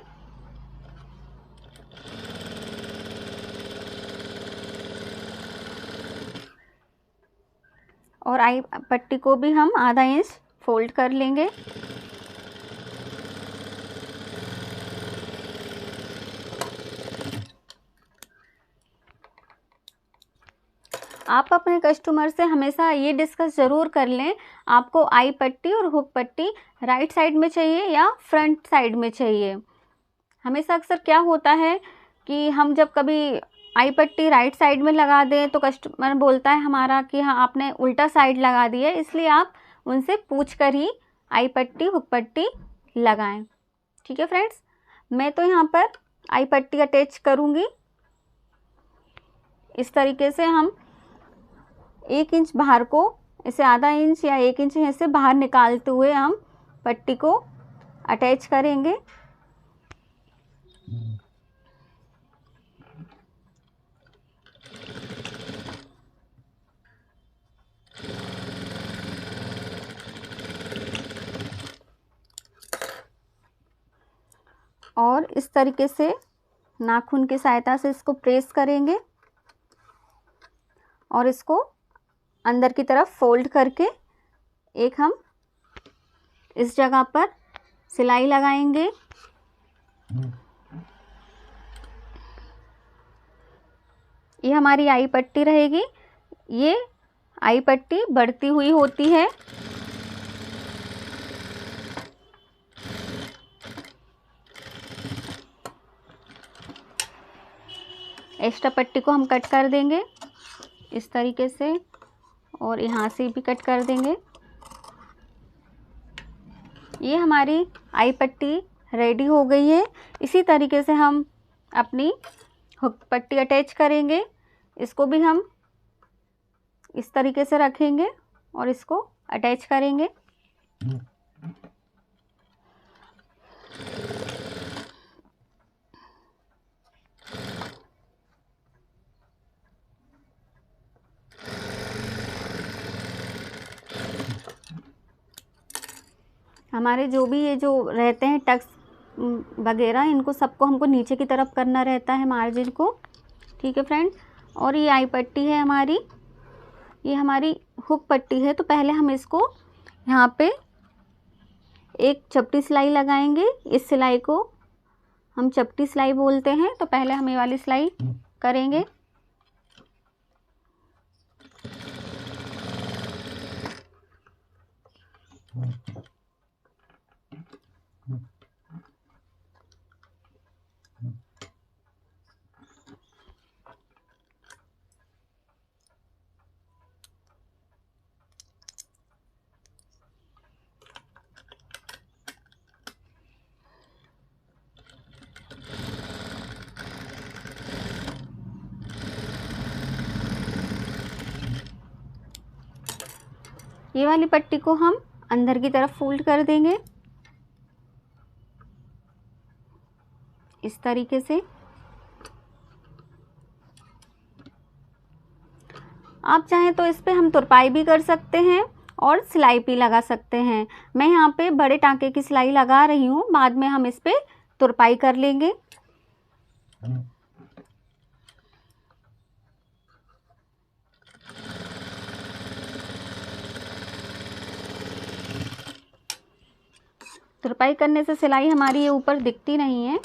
और आई पट्टी को भी हम आधा इंच फोल्ड कर लेंगे। आप अपने कस्टमर से हमेशा ये डिस्कस ज़रूर कर लें, आपको आई पट्टी और हुक पट्टी राइट साइड में चाहिए या फ्रंट साइड में चाहिए। हमेशा अक्सर क्या होता है कि हम जब कभी आई पट्टी राइट साइड में लगा दें तो कस्टमर बोलता है हमारा कि हाँ आपने उल्टा साइड लगा दी है, इसलिए आप उनसे पूछ कर ही आई पट्टी हुक पट्टी लगाएं। ठीक है फ्रेंड्स, मैं तो यहाँ पर आई पट्टी अटैच करूँगी। इस तरीके से हम 1 इंच बाहर को इसे आधा इंच या 1 इंच ऐसे बाहर निकालते हुए हम पट्टी को अटैच करेंगे। और इस तरीके से नाखून की सहायता से इसको प्रेस करेंगे और इसको अंदर की तरफ फोल्ड करके एक हम इस जगह पर सिलाई लगाएंगे। ये हमारी आई पट्टी रहेगी। ये आई पट्टी बढ़ती हुई होती है। एक्स्ट्रा पट्टी को हम कट कर देंगे इस तरीके से और यहाँ से भी कट कर देंगे। ये हमारी आई पट्टी रेडी हो गई है। इसी तरीके से हम अपनी हुक पट्टी अटैच करेंगे। इसको भी हम इस तरीके से रखेंगे और इसको अटैच करेंगे। हमारे जो भी ये जो रहते हैं टक्स वगैरह, इनको सबको हमको नीचे की तरफ करना रहता है मार्जिन को। ठीक है फ्रेंड, और ये आई पट्टी है हमारी, ये हमारी हुक पट्टी है। तो पहले हम इसको यहाँ पे एक चपटी सिलाई लगाएंगे। इस सिलाई को हम चपटी सिलाई बोलते हैं। तो पहले हम ये वाली सिलाई करेंगे। ये वाली पट्टी को हम अंदर की तरफ फोल्ड कर देंगे इस तरीके से। आप चाहें तो इस पे हम तुरपाई भी कर सकते हैं और सिलाई भी लगा सकते हैं। मैं यहाँ पे बड़े टांके की सिलाई लगा रही हूँ, बाद में हम इस पे तुरपाई कर लेंगे। तुरपाई करने से सिलाई हमारी ये ऊपर दिखती नहीं है,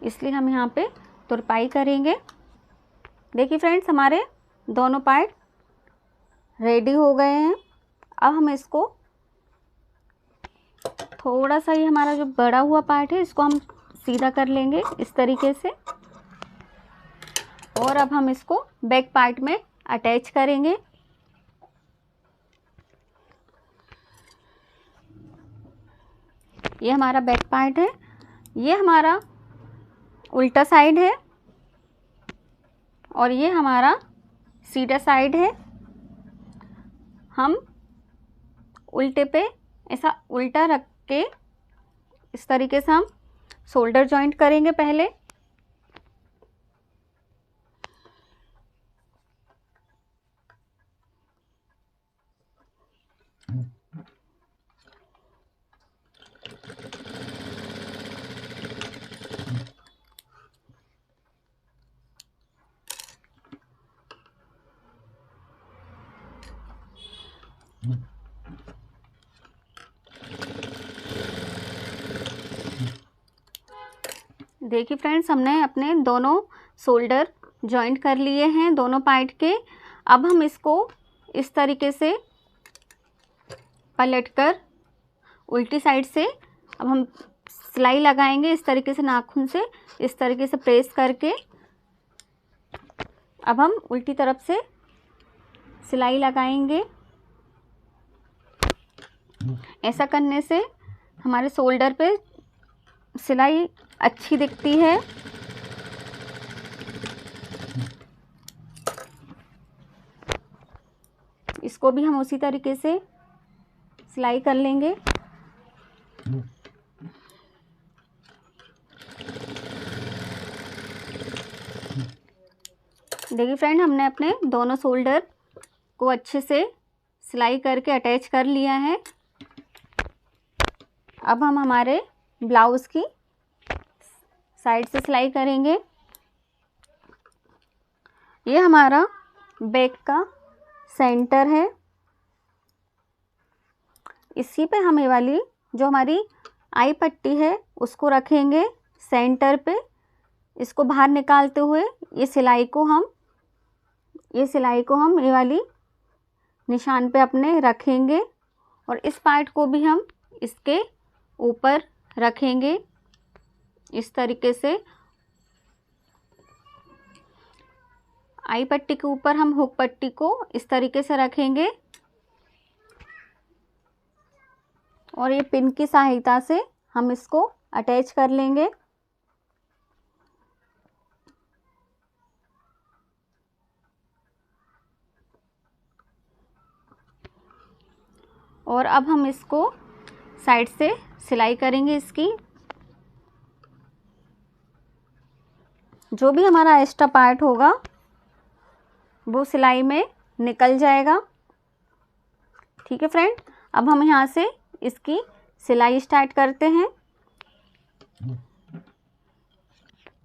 इसलिए हम यहाँ पे तुरपाई करेंगे। देखिए फ्रेंड्स, हमारे दोनों पार्ट रेडी हो गए हैं। अब हम इसको थोड़ा सा, ये हमारा जो बड़ा हुआ पार्ट है इसको हम सीधा कर लेंगे इस तरीके से। और अब हम इसको बैक पार्ट में अटैच करेंगे। ये हमारा बैक पार्ट है, ये हमारा उल्टा साइड है और ये हमारा सीधा साइड है। हम उल्टे पे ऐसा उल्टा रख के इस तरीके से हम शोल्डर जॉइंट करेंगे पहले। देखिए फ्रेंड्स, हमने अपने दोनों शोल्डर जॉइंट कर लिए हैं दोनों पार्ट के। अब हम इसको इस तरीके से पलटकर उल्टी साइड से अब हम सिलाई लगाएंगे इस तरीके से, नाखून से इस तरीके से प्रेस करके। अब हम उल्टी तरफ से सिलाई लगाएंगे। ऐसा करने से हमारे शोल्डर पे सिलाई अच्छी दिखती है। इसको भी हम उसी तरीके से सिलाई कर लेंगे। देखिए फ्रेंड, हमने अपने दोनों शोल्डर को अच्छे से सिलाई करके अटैच कर लिया है। अब हम हमारे ब्लाउज़ की साइड से सिलाई करेंगे। ये हमारा बैक का सेंटर है। इसी पे हम ये वाली जो हमारी आई पट्टी है उसको रखेंगे सेंटर पे। इसको बाहर निकालते हुए ये सिलाई को हम ये वाली निशान पे अपने रखेंगे और इस पार्ट को भी हम इसके ऊपर रखेंगे इस तरीके से। आई पट्टी के ऊपर हम हुक पट्टी को इस तरीके से रखेंगे और ये पिन की सहायता से हम इसको अटैच कर लेंगे। और अब हम इसको साइड से सिलाई करेंगे। इसकी जो भी हमारा एक्स्ट्रा पार्ट होगा वो सिलाई में निकल जाएगा। ठीक है फ्रेंड, अब हम यहाँ से इसकी सिलाई स्टार्ट करते हैं।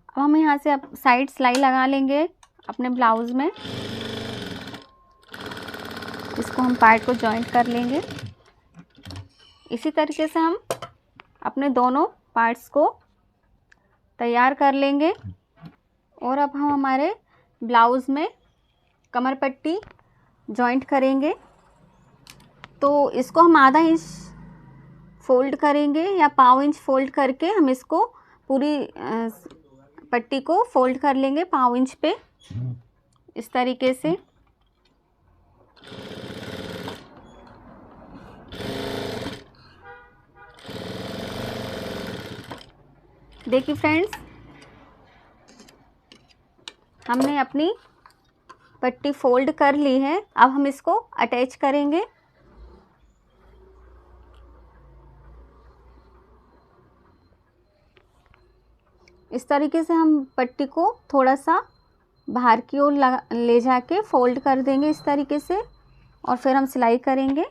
अब हम यहाँ से साइड सिलाई लगा लेंगे अपने ब्लाउज में। इसको हम पार्ट को जॉइंट कर लेंगे। इसी तरीके से हम अपने दोनों पार्ट्स को तैयार कर लेंगे। और अब हम हमारे ब्लाउज़ में कमर पट्टी जॉइंट करेंगे। तो इसको हम आधा इंच फोल्ड करेंगे या पाव इंच फोल्ड करके हम इसको पूरी पट्टी को फोल्ड कर लेंगे पाव इंच पे इस तरीके से। देखिए फ्रेंड्स, हमने अपनी पट्टी फोल्ड कर ली है। अब हम इसको अटैच करेंगे। इस तरीके से हम पट्टी को थोड़ा सा बाहर की ओर ले जाके फोल्ड कर देंगे इस तरीके से और फिर हम सिलाई करेंगे।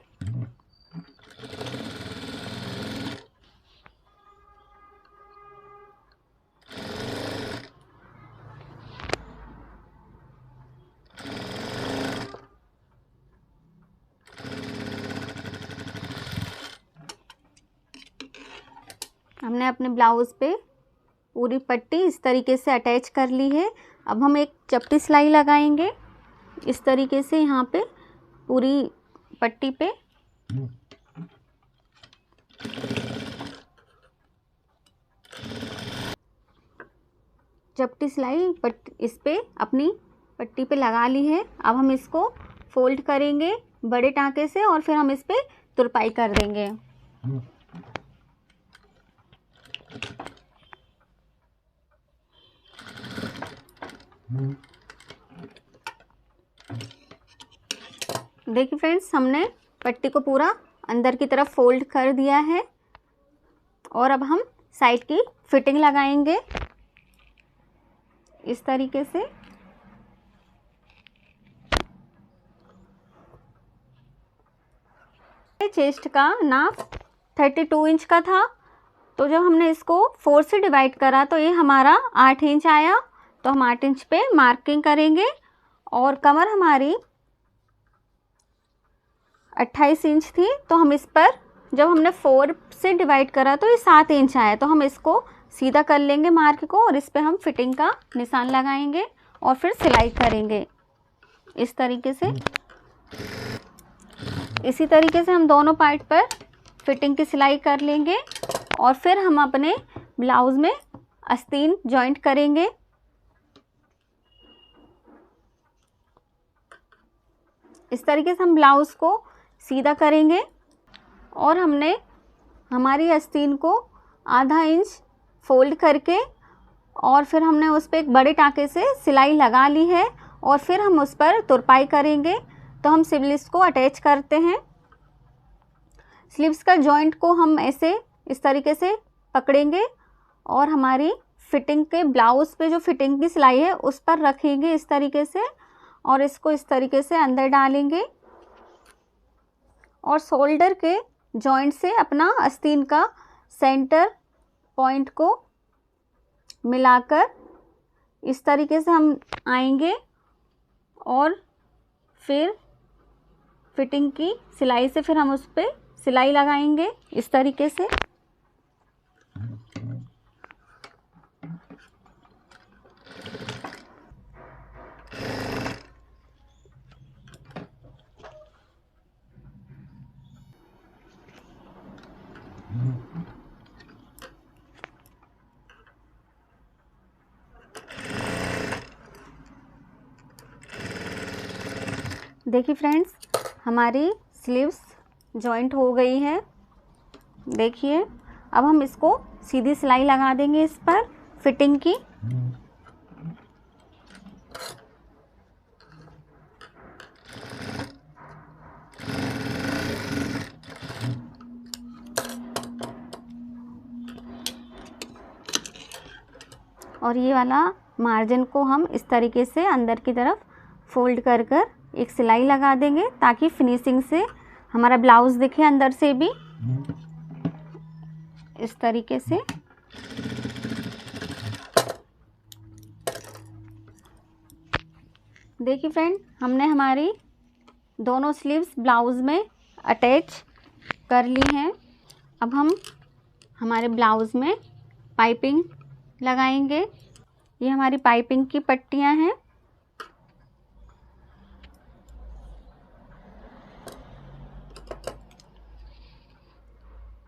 हमने अपने ब्लाउज पे पूरी पट्टी इस तरीके से अटैच कर ली है। अब हम एक चपटी सिलाई लगाएंगे इस तरीके से यहाँ पे पूरी पट्टी पे। चपटी सिलाई इस पे अपनी पट्टी पे लगा ली है। अब हम इसको फोल्ड करेंगे बड़े टाँके से और फिर हम इस पे तुरपाई कर देंगे। देखिए फ्रेंड्स, हमने पट्टी को पूरा अंदर की तरफ फोल्ड कर दिया है और अब हम साइड की फिटिंग लगाएंगे इस तरीके से। चेस्ट का नाप 32 इंच का था, तो जब हमने इसको 4 से डिवाइड करा तो ये हमारा 8 इंच आया। तो हम 8 इंच पे मार्किंग करेंगे और कमर हमारी 28 इंच थी, तो हम इस पर जब हमने 4 से डिवाइड करा तो ये 7 इंच आया, तो हम इसको सीधा कर लेंगे मार्क को और इस पे हम फिटिंग का निशान लगाएंगे और फिर सिलाई करेंगे इस तरीके से। इसी तरीके से हम दोनों पार्ट पर फिटिंग की सिलाई कर लेंगे और फिर हम अपने ब्लाउज में आस्तीन जॉइंट करेंगे। इस तरीके से हम ब्लाउज को सीधा करेंगे और हमने हमारी आस्तीन को आधा इंच फोल्ड करके और फिर हमने उस पर एक बड़े टाँके से सिलाई लगा ली है और फिर हम उस पर तुरपाई करेंगे। तो हम स्लीव्स को अटैच करते हैं। स्लीव्स का जॉइंट को हम ऐसे इस तरीके से पकड़ेंगे और हमारी फिटिंग के ब्लाउज पे जो फिटिंग की सिलाई है उस पर रखेंगे इस तरीके से और इसको इस तरीके से अंदर डालेंगे और शोल्डर के जॉइंट से अपना आस्तीन का सेंटर पॉइंट को मिलाकर इस तरीके से हम आएंगे और फिर फिटिंग की सिलाई से फिर हम उस पर सिलाई लगाएंगे इस तरीके से। देखिए फ्रेंड्स, हमारी स्लीव्स जॉइंट हो गई है। देखिए, अब हम इसको सीधी सिलाई लगा देंगे इस पर फिटिंग की। और ये वाला मार्जिन को हम इस तरीके से अंदर की तरफ फोल्ड कर कर एक सिलाई लगा देंगे ताकि फिनिशिंग से हमारा ब्लाउज दिखे अंदर से भी इस तरीके से। देखिए फ्रेंड, हमने हमारी दोनों स्लीव्स ब्लाउज में अटैच कर ली हैं। अब हम हमारे ब्लाउज में पाइपिंग लगाएंगे। ये हमारी पाइपिंग की पट्टियां हैं।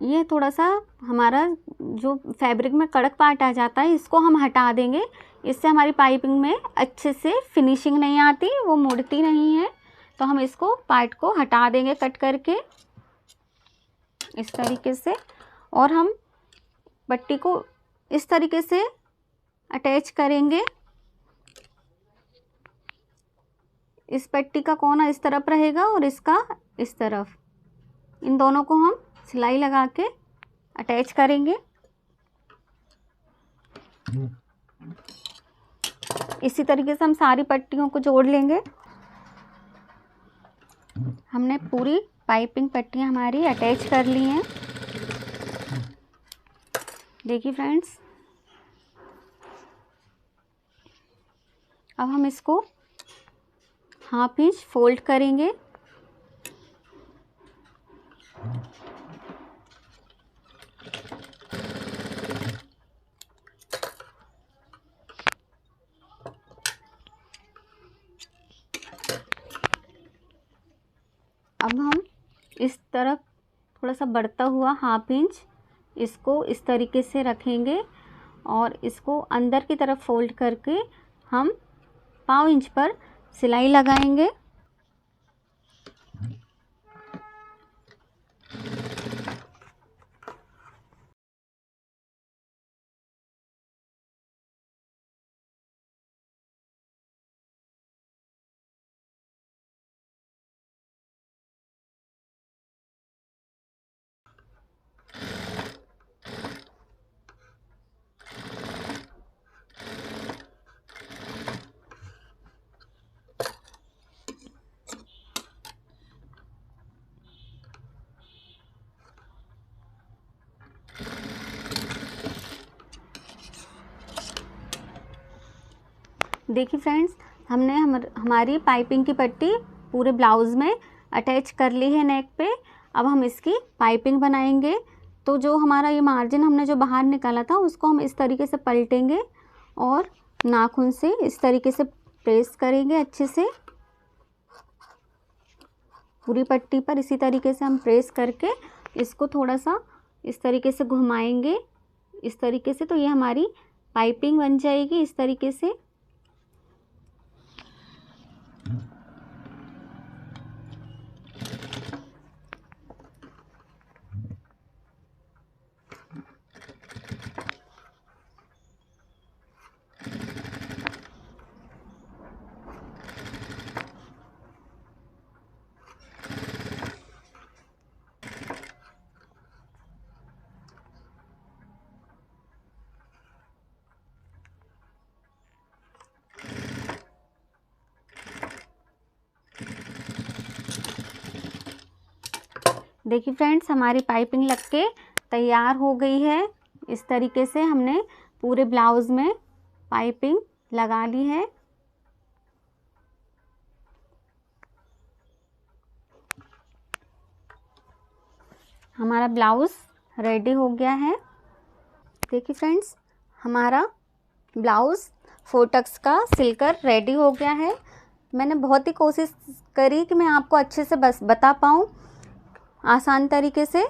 ये थोड़ा सा हमारा जो फैब्रिक में कड़क पार्ट आ जाता है इसको हम हटा देंगे। इससे हमारी पाइपिंग में अच्छे से फिनिशिंग नहीं आती, वो मुड़ती नहीं है। तो हम इसको पार्ट को हटा देंगे कट करके इस तरीके से और हम पट्टी को इस तरीके से अटैच करेंगे। इस पट्टी का कोना इस तरफ रहेगा और इसका इस तरफ। इन दोनों को हम सिलाई लगा के अटैच करेंगे। इसी तरीके से हम सारी पट्टियों को जोड़ लेंगे। हमने पूरी पाइपिंग पट्टियां हमारी अटैच कर ली हैं। देखिए फ्रेंड्स, अब हम इसको हाफ इंच फोल्ड करेंगे। अब हम इस तरफ थोड़ा सा बढ़ता हुआ हाफ इंच इसको इस तरीके से रखेंगे और इसको अंदर की तरफ फोल्ड करके हम पाव इंच पर सिलाई लगाएंगे। देखिए फ्रेंड्स, हमने हमारी पाइपिंग की पट्टी पूरे ब्लाउज़ में अटैच कर ली है नेक पे। अब हम इसकी पाइपिंग बनाएंगे। तो जो हमारा ये मार्जिन हमने जो बाहर निकाला था उसको हम इस तरीके से पलटेंगे और नाखून से इस तरीके से प्रेस करेंगे अच्छे से पूरी पट्टी पर। इसी तरीके से हम प्रेस करके इसको थोड़ा सा इस तरीके से घुमाएंगे इस तरीके से, तो ये हमारी पाइपिंग बन जाएगी इस तरीके से। देखिए फ्रेंड्स, हमारी पाइपिंग लग के तैयार हो गई है। इस तरीके से हमने पूरे ब्लाउज़ में पाइपिंग लगा ली है। हमारा ब्लाउज़ रेडी हो गया है। देखिए फ्रेंड्स, हमारा ब्लाउज़ 4 टक्स का सिलकर रेडी हो गया है। मैंने बहुत ही कोशिश करी कि मैं आपको अच्छे से बस बता पाऊँ आसान तरीके से।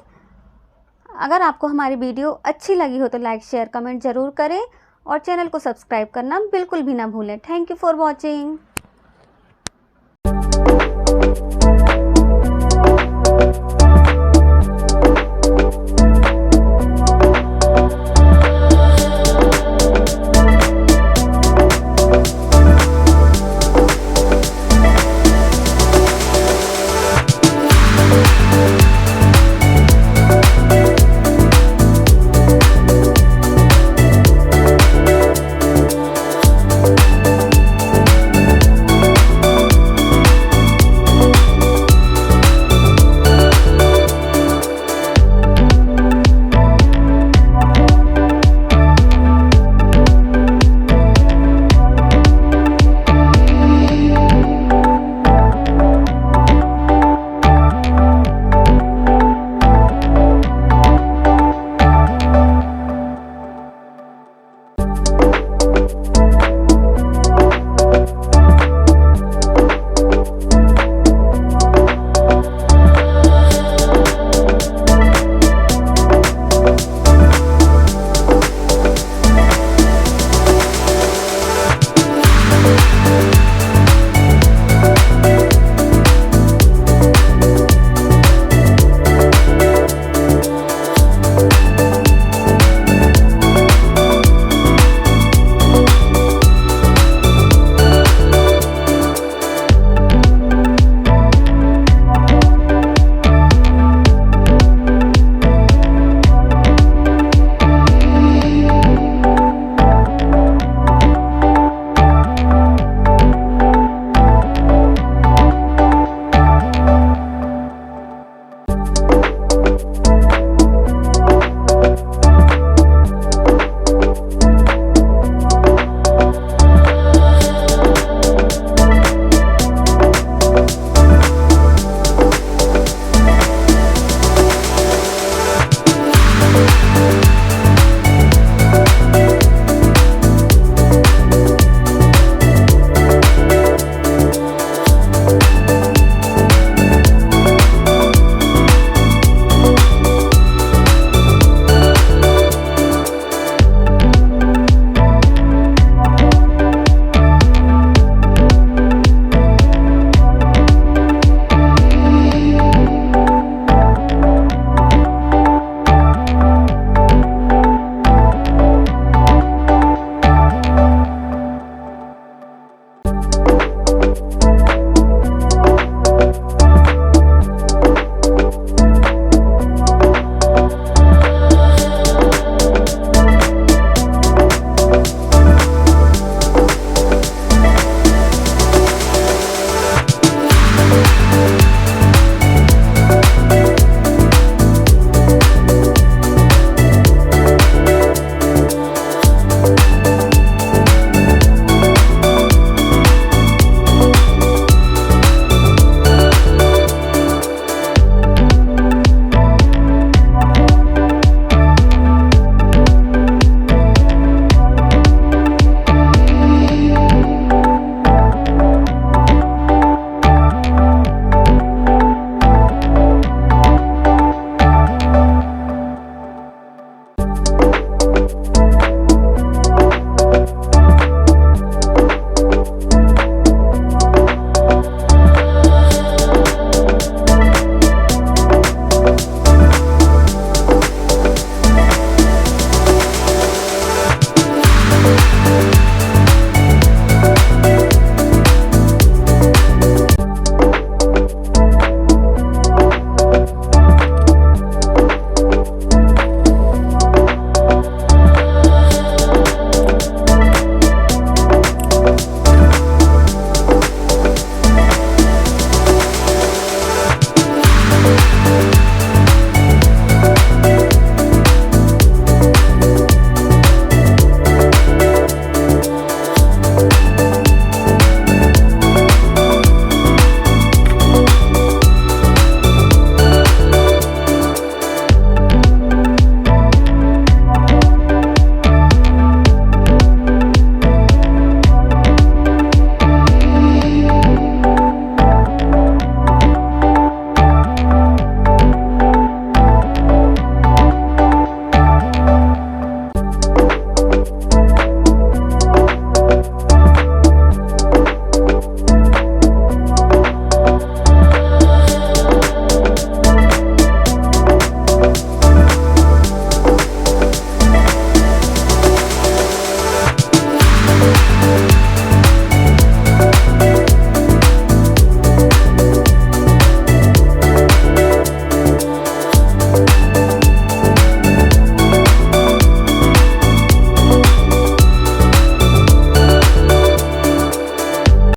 अगर आपको हमारी वीडियो अच्छी लगी हो तो लाइक शेयर कमेंट ज़रूर करें और चैनल को सब्सक्राइब करना बिल्कुल भी ना भूलें। Thank you for watching.